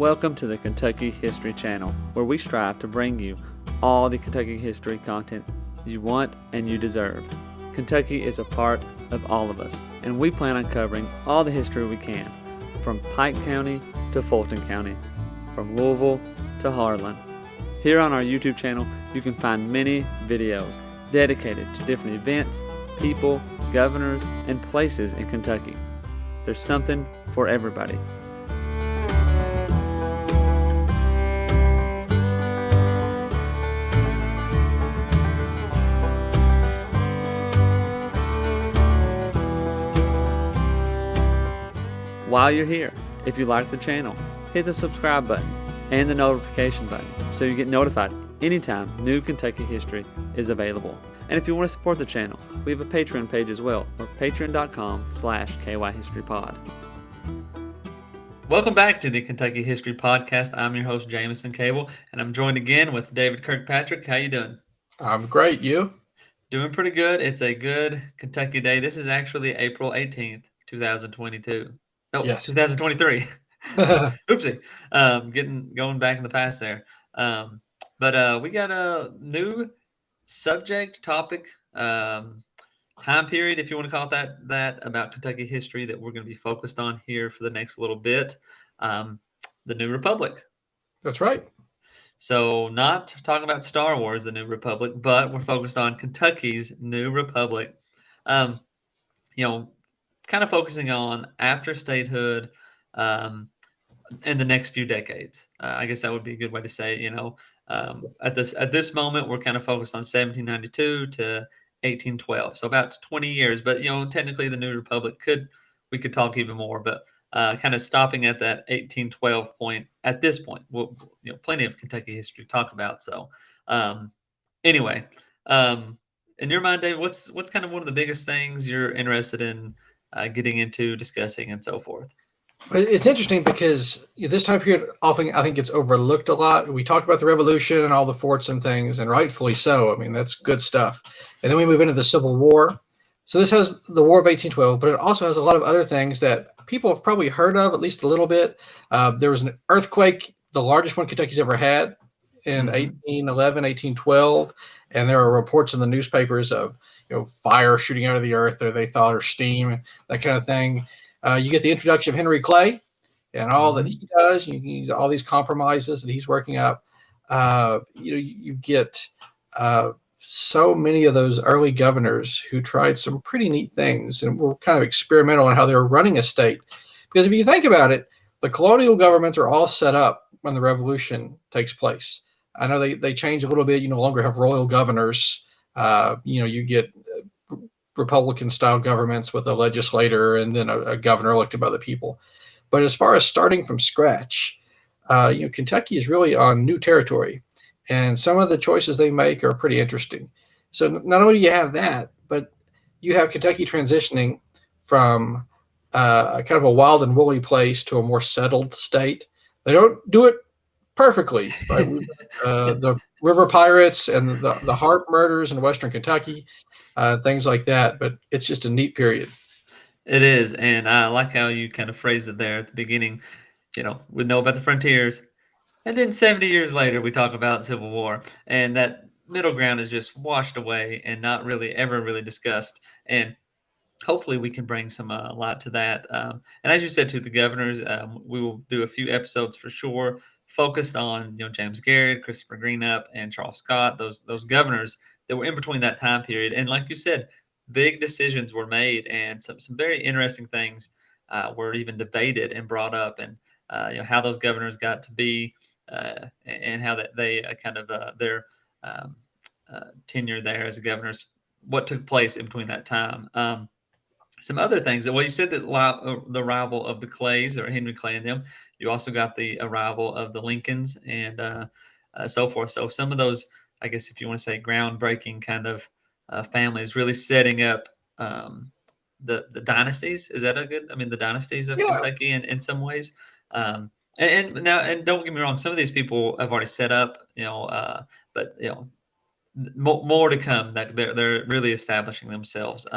Welcome to the Kentucky History Channel, where we strive to bring you all the Kentucky history content you want and you deserve. Kentucky is a part of all of us, and we plan on covering all the history we can, from Pike County to Fulton County, from Louisville to Harlan. Here on our YouTube channel, you can find many videos dedicated to different events, people, governors, and places in Kentucky. There's something for everybody. While you're here, if you like the channel, hit the subscribe button and the notification button so you get notified anytime new Kentucky history is available. And if you want to support the channel, we have a Patreon page as well, or patreon.com/KYHistoryPod. Welcome back to the Kentucky History Podcast. I'm your host, Jameson Cable, and I'm joined again with David Kirkpatrick. How you doing? I'm great. You? Doing pretty good. It's a good Kentucky day. This is actually April 18th, 2022. No, Yes. 2023. Oopsie. Going back in the past there. But we got a new subject, topic, time period, if you want to call it that about Kentucky history that we're going to be focused on here for the next little bit. The New Republic. That's right. So not talking about Star Wars, the New Republic, but we're focused on Kentucky's New Republic. Kind of focusing on after statehood in the next few decades. I guess that would be a good way to say it. At this moment, we're kind of focused on 1792 to 1812, so about 20 years. But technically, the New Republic we could talk even more, but kind of stopping at that 1812 point. At this point, plenty of Kentucky history to talk about. So, anyway, in your mind, Dave, what's kind of one of the biggest things you're interested in getting into, discussing, and so forth? It's interesting because this time period often I think gets overlooked a lot. We talk about the Revolution and all the forts and things, and rightfully so. I mean, that's good stuff. And then we move into the Civil War. So this has the War of 1812, but it also has a lot of other things that people have probably heard of, at least a little bit. There was an earthquake, the largest one Kentucky's ever had, in 1811, 1812, and there are reports in the newspapers of fire shooting out of the earth, or they thought, or steam, that kind of thing. You get the introduction of Henry Clay and all that he does. All these compromises that he's working up. You get so many of those early governors who tried some pretty neat things and were kind of experimental in how they were running a state. Because if you think about it, the colonial governments are all set up when the Revolution takes place. I know they change a little bit. You no longer have royal governors. You get Republican-style governments with a legislator and then a governor elected by the people. But as far as starting from scratch, Kentucky is really on new territory, and some of the choices they make are pretty interesting. So not only do you have that, but you have Kentucky transitioning from kind of a wild and woolly place to a more settled state. They don't do it perfectly, right? The river pirates and the Harp murders in Western Kentucky, things like that. But it's just a neat period. It is, and I like how you kind of phrased it there at the beginning. We know about the frontiers, and then 70 years later, we talk about Civil War, and that middle ground is just washed away and not really ever really discussed. And hopefully, we can bring some light to that. And as you said, to the governors, we will do a few episodes for sure, focused on James Garrett, Christopher Greenup, and Charles Scott, those governors that were in between that time period. And like you said, big decisions were made, and some very interesting things were even debated and brought up, and how those governors got to be, and how that they kind of their tenure there as governors, what took place in between that time. Some other things. Well, you said that the arrival of the Clays, or Henry Clay and them. You also got the arrival of the Lincolns and so forth. So some of those, I guess, if you want to say, groundbreaking kind of families, really setting up the dynasties. Is that a good? I mean, the dynasties of Kentucky in some ways. And don't get me wrong, some of these people have already set up, but more to come. That they're really establishing themselves.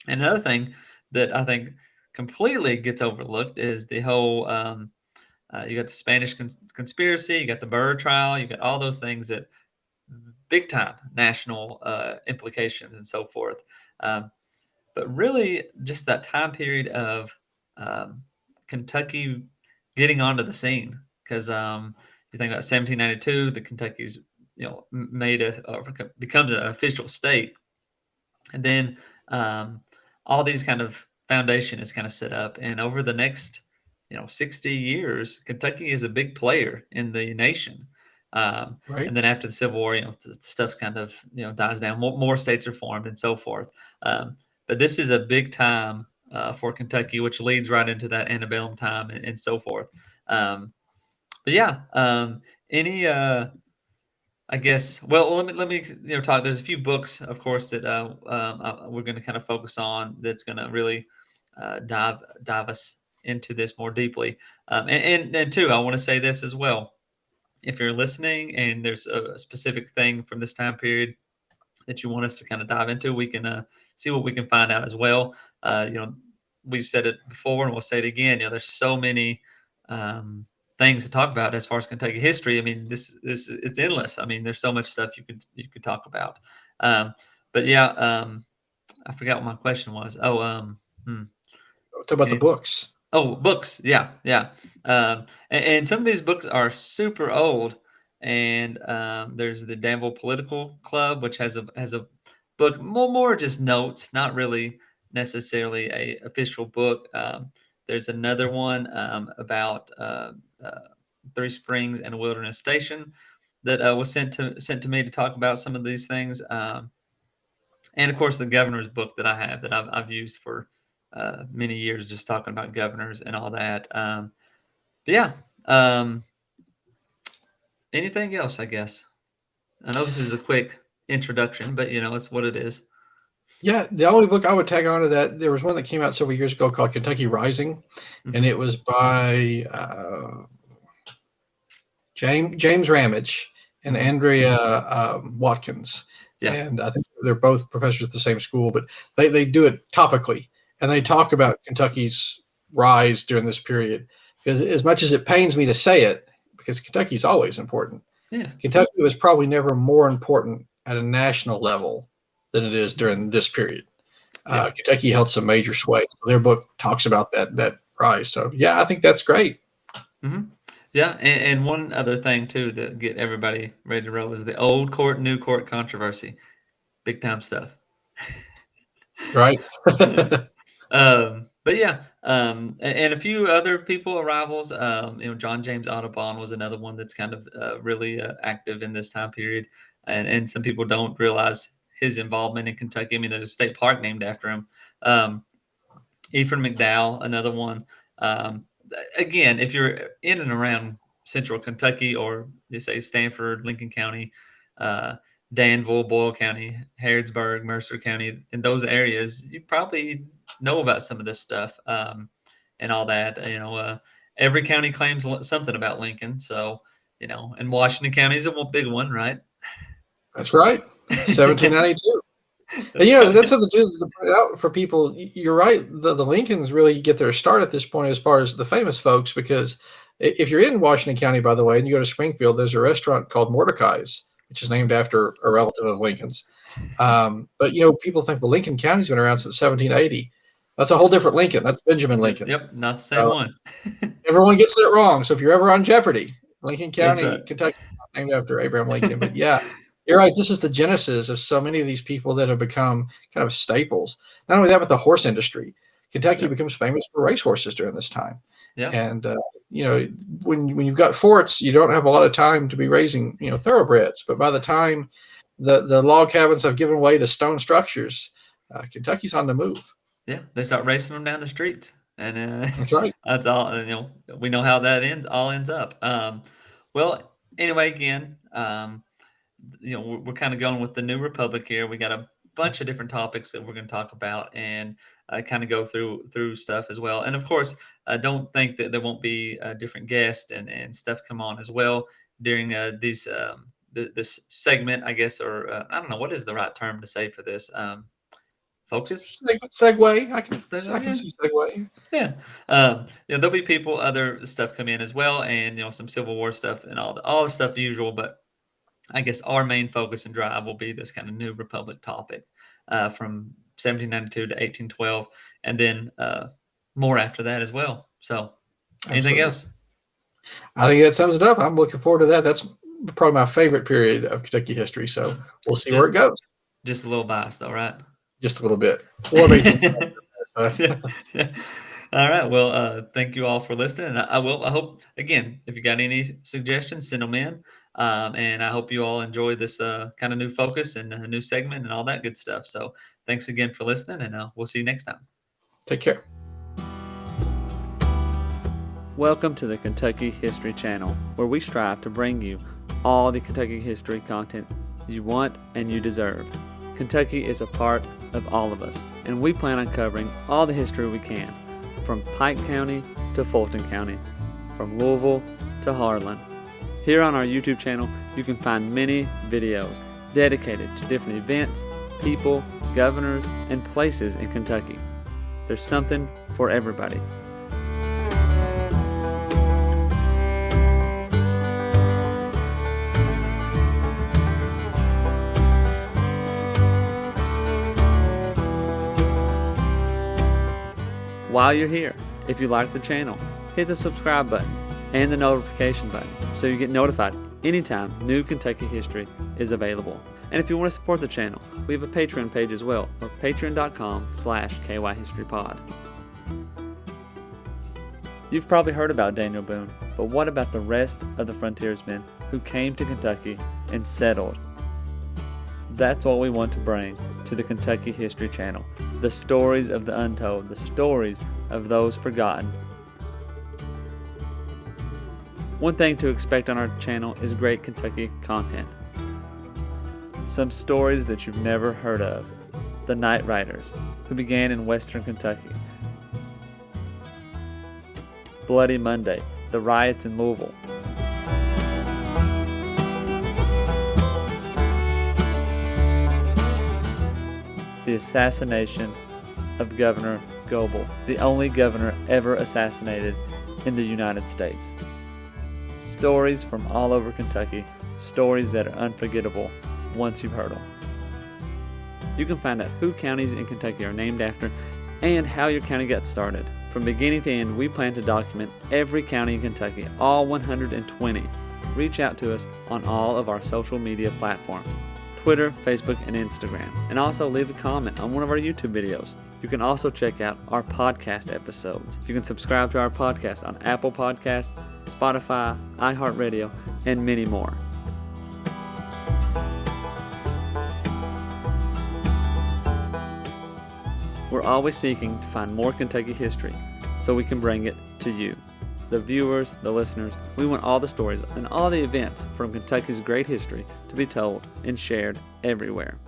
And another thing that I think completely gets overlooked is the whole You got the Spanish conspiracy, you got the Burr trial, you got all those things that big time national implications and so forth. Um, but really, just that time period of um, Kentucky getting onto the scene, because you think about 1792, the Kentucky's made becomes an official state, and then all these kind of foundation is kind of set up, and over the next 60 years, Kentucky is a big player in the nation. Right. And then after the Civil War, stuff kind of dies down. More states are formed and so forth. But this is a big time for Kentucky, which leads right into that antebellum time and so forth. But yeah, any I guess. Well, let me talk. There's a few books, of course, that we're going to kind of focus on. That's going to really dive us into this more deeply. And two, I want to say this as well. If you're listening and there's a specific thing from this time period that you want us to kind of dive into, we can see what we can find out as well. We've said it before and we'll say it again. There's so many things to talk about as far as Kentucky history. I mean, this it's endless. I mean, there's so much stuff you could talk about. Um, but yeah, I forgot what my question was. Oh, hmm, Talk about the any, books. oh, books. Yeah, yeah. And some of these books are super old. And there's the Danville Political Club, which has a book, more just notes, not really necessarily a official book. There's another one about uh, Three Springs and a Wilderness Station that was sent to me to talk about some of these things. And of course, the governor's book that I have that I've used for many years, just talking about governors and all that. But yeah. Anything else? I guess. I know this is a quick introduction, but it's what it is. Yeah, the only book I would tag on to that, there was one that came out several years ago called Kentucky Rising, and Hmm. it was by James Ramage and Hmm. Andrea Watkins, Yeah. and I think they're both professors at the same school, but they do it topically, and they talk about Kentucky's rise during this period. Because as much as it pains me to say it, because Kentucky's always important, Yeah. Kentucky was probably never more important at a national level than it is Hmm. during this period. Yeah. Kentucky held some major sway. Their book talks about that rise. So yeah, I think that's great. Hmm. Yeah. And one other thing too to get everybody ready to roll is the old court, new court controversy. Big time stuff. Right. But yeah, and a few other people arrivals. John James Audubon was another one that's kind of really active in this time period, and some people don't realize his involvement in Kentucky. I mean, there's a state park named after him. Um, Ephraim McDowell, another one. Um, again, if you're in and around central Kentucky or you say Stanford, Lincoln County, uh, Danville, Boyle County, Harrodsburg, Mercer County, in those areas, you probably know about some of this stuff and all that. Every county claims something about Lincoln. So, and Washington County is a big one, right? That's right. 1792. And That's right. that's something to point out for people. You're right. The Lincolns really get their start at this point as far as the famous folks, because if you're in Washington County, by the way, and you go to Springfield, there's a restaurant called Mordecai's, which is named after a relative of Lincoln's. But people think, well, Lincoln County's been around since 1780. That's a whole different Lincoln. That's Benjamin Yep, Lincoln. yep, not the same So one. everyone gets it wrong. So if you're ever on Jeopardy, Lincoln That's right. County, Kentucky, named after Abraham Lincoln. But yeah, you're right. This is the genesis of so many of these people that have become kind of staples. Not only that, but the horse industry. Kentucky Yep. becomes famous for racehorses during this time. Yeah. And when you've got forts, you don't have a lot of time to be raising thoroughbreds. But by the time the log cabins have given way to stone structures, Kentucky's on the move. Yeah, they start racing them down the streets, and That's right. that's all. We know how that ends up. Well, anyway, again, we're kind of going with the new republic here. We got a bunch of different topics that we're going to talk about, and kind of go through stuff as well. And of course, don't think that there won't be different guests and stuff come on as well during these this segment, I guess, or I don't know what is the right term to say for this. focus. Segue. I can Yeah. see segue. Yeah. There'll be people, other stuff come in as well, and some Civil War stuff and all the stuff usual. But I guess our main focus and drive will be this kind of New Republic topic from 1792 to 1812, and then more after that as well. So, anything Absolutely. else? I think that sums it up. I'm looking forward to that. That's probably my favorite period of Kentucky history. So we'll see where it goes. Just a little biased, though, right? Just a little bit. War of 18. Yeah, yeah. All right. Well, thank you all for listening. And I hope, again, if you got any suggestions, send them in. And I hope you all enjoy this kind of new focus and a new segment and all that good stuff. So thanks again for listening, and we'll see you next time. Take care. Welcome to the Kentucky History Channel, where we strive to bring you all the Kentucky history content you want and you deserve. Kentucky is a part of all of us, and we plan on covering all the history we can, from Pike County to Fulton County, from Louisville to Harlan. Here on our YouTube channel, you can find many videos dedicated to different events, people, governors, and places in Kentucky. There's something for everybody. While you're here, if you like the channel, hit the subscribe button and the notification button so you get notified anytime new Kentucky history is available. And if you want to support the channel, we have a Patreon page as well, or patreon.com/kyhistorypod. You've probably heard about Daniel Boone, but what about the rest of the frontiersmen who came to Kentucky and settled? That's what we want to bring to the Kentucky History Channel. The stories of the untold, the stories of those forgotten. One thing to expect on our channel is great Kentucky content. Some stories that you've never heard of. The Night Riders, who began in western Kentucky. Bloody Monday, the riots in Louisville. The assassination of Governor Goebel, the only governor ever assassinated in the United States. Stories from all over Kentucky, stories that are unforgettable once you've heard them. You can find out who counties in Kentucky are named after and how your county got started. From beginning to end, we plan to document every county in Kentucky, all 120. Reach out to us on all of our social media platforms. Twitter, Facebook, and Instagram. And also leave a comment on one of our YouTube videos. You can also check out our podcast episodes. You can subscribe to our podcast on Apple Podcasts, Spotify, iHeartRadio, and many more. We're always seeking to find more Kentucky history so we can bring it to you. The viewers, the listeners, we want all the stories and all the events from Kentucky's great history to be told and shared everywhere.